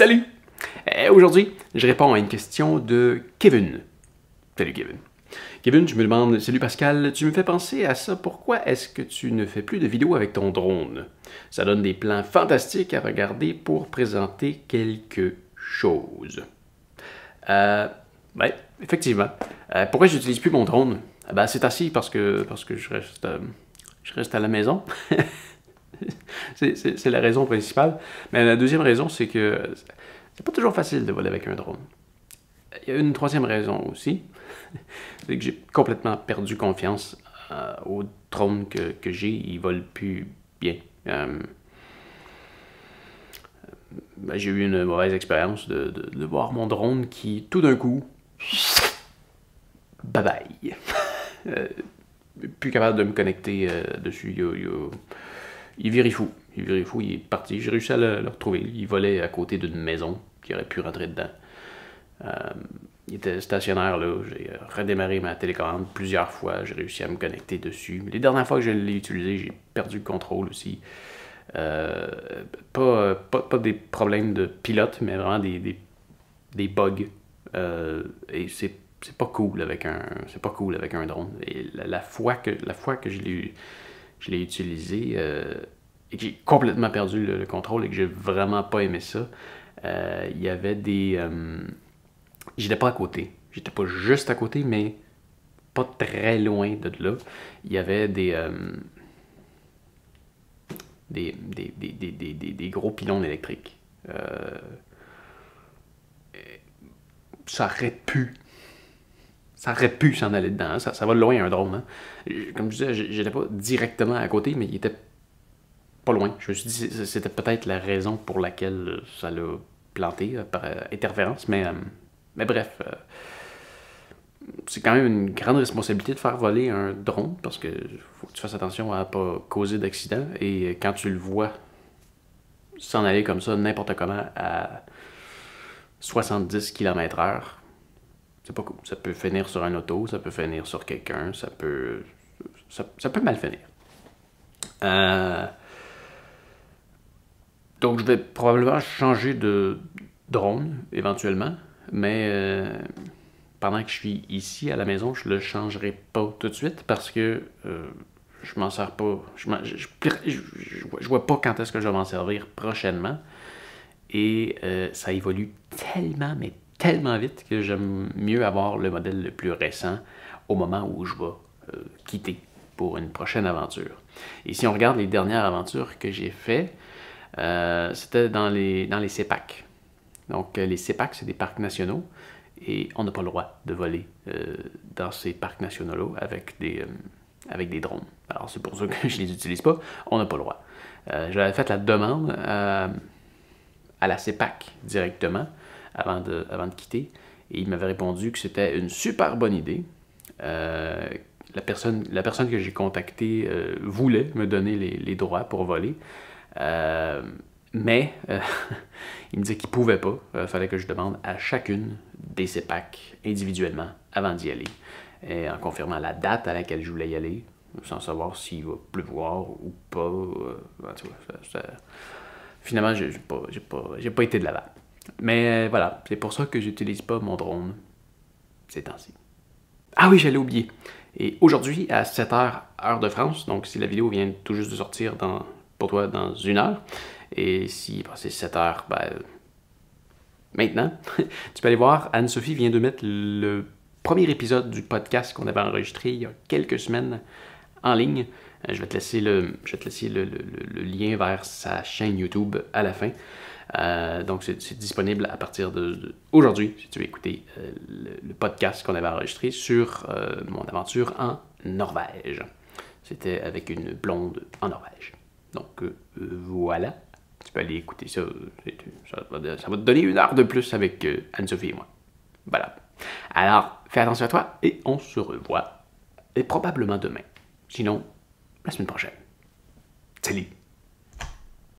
Salut! Aujourd'hui, je réponds à une question de Kevin. Salut Kevin. Kevin, je me demande, salut Pascal, tu me fais penser à ça, pourquoi est-ce que tu ne fais plus de vidéos avec ton drone? Ça donne des plans fantastiques à regarder pour présenter quelque chose. Ouais, effectivement. Pourquoi je n'utilise plus mon drone? C'est assis parce que je reste à la maison. C'est la raison principale. Mais la deuxième raison, c'est que c'est pas toujours facile de voler avec un drone. Il y a une troisième raison aussi, c'est que j'ai complètement perdu confiance au drone que j'ai. Il vole plus bien. J'ai eu une mauvaise expérience de voir mon drone qui, tout d'un coup, bye bye. Plus capable de me connecter dessus. Il virait fou. Il est parti. J'ai réussi à le retrouver. Il volait à côté d'une maison qui aurait pu rentrer dedans. Il était stationnaire là. J'ai redémarré ma télécommande plusieurs fois. J'ai réussi à me connecter dessus. Les dernières fois que je l'ai utilisé, j'ai perdu le contrôle aussi. Pas des problèmes de pilote, mais vraiment des bugs. Et c'est pas cool avec un drone. Et la fois que je l'ai utilisé et que j'ai complètement perdu le contrôle et que j'ai vraiment pas aimé ça, il y avait des... j'étais pas à côté. J'étais pas juste à côté, mais pas très loin de là. Il y avait des gros pylônes électriques. Ça aurait pu s'en aller dedans. Ça va loin, un drone. Hein. Comme je disais, j'étais pas directement à côté, mais il était pas loin. Je me suis dit que c'était peut-être la raison pour laquelle ça l'a planté par interférence. Mais bref, c'est quand même une grande responsabilité de faire voler un drone parce que faut que tu fasses attention à ne pas causer d'accident. Et quand tu le vois s'en aller comme ça, n'importe comment, à 70 km/h, c'est pas cool. Ça peut finir sur un auto, ça peut finir sur quelqu'un, ça peut mal finir. Donc je vais probablement changer de drone éventuellement, mais pendant que je suis ici à la maison, je le changerai pas tout de suite parce que je m'en sers pas. Je vois pas quand est-ce que je vais m'en servir prochainement. Et ça évolue tellement, mais tellement vite que j'aime mieux avoir le modèle le plus récent au moment où je vais quitter pour une prochaine aventure. Et si on regarde les dernières aventures que j'ai faites, c'était dans les CEPAC. Donc les CEPAC, c'est des parcs nationaux et on n'a pas le droit de voler dans ces parcs nationaux-là avec des drones. Alors c'est pour ça que je ne les utilise pas, on n'a pas le droit. J'avais fait la demande à la CEPAC directement avant de quitter. Et il m'avait répondu que c'était une super bonne idée. La personne que j'ai contactée voulait me donner les droits pour voler. Mais il me disait qu'il ne pouvait pas. Il fallait que je demande à chacune des CEPAC individuellement avant d'y aller. Et en confirmant la date à laquelle je voulais y aller, sans savoir s'il va pleuvoir ou pas. Finalement, j'ai pas été de l'avant. Mais voilà, c'est pour ça que j'utilise pas mon drone ces temps-ci. Ah oui, j'allais oublier. Et aujourd'hui, à 7h, heure de France, donc si la vidéo vient tout juste de sortir pour toi dans 1 heure, et si c'est 7h, maintenant, tu peux aller voir, Anne-Sophie vient de mettre le premier épisode du podcast qu'on avait enregistré il y a quelques semaines en ligne. Je vais te laisser le lien vers sa chaîne YouTube à la fin. Donc, c'est disponible à partir d'aujourd'hui, si tu veux écouter le podcast qu'on avait enregistré sur mon aventure en Norvège. C'était avec une blonde en Norvège. Donc, voilà. Tu peux aller écouter ça. Ça va te donner 1 heure de plus avec Anne-Sophie et moi. Voilà. Alors, fais attention à toi et on se revoit. Et probablement demain. Sinon, la semaine prochaine. Salut!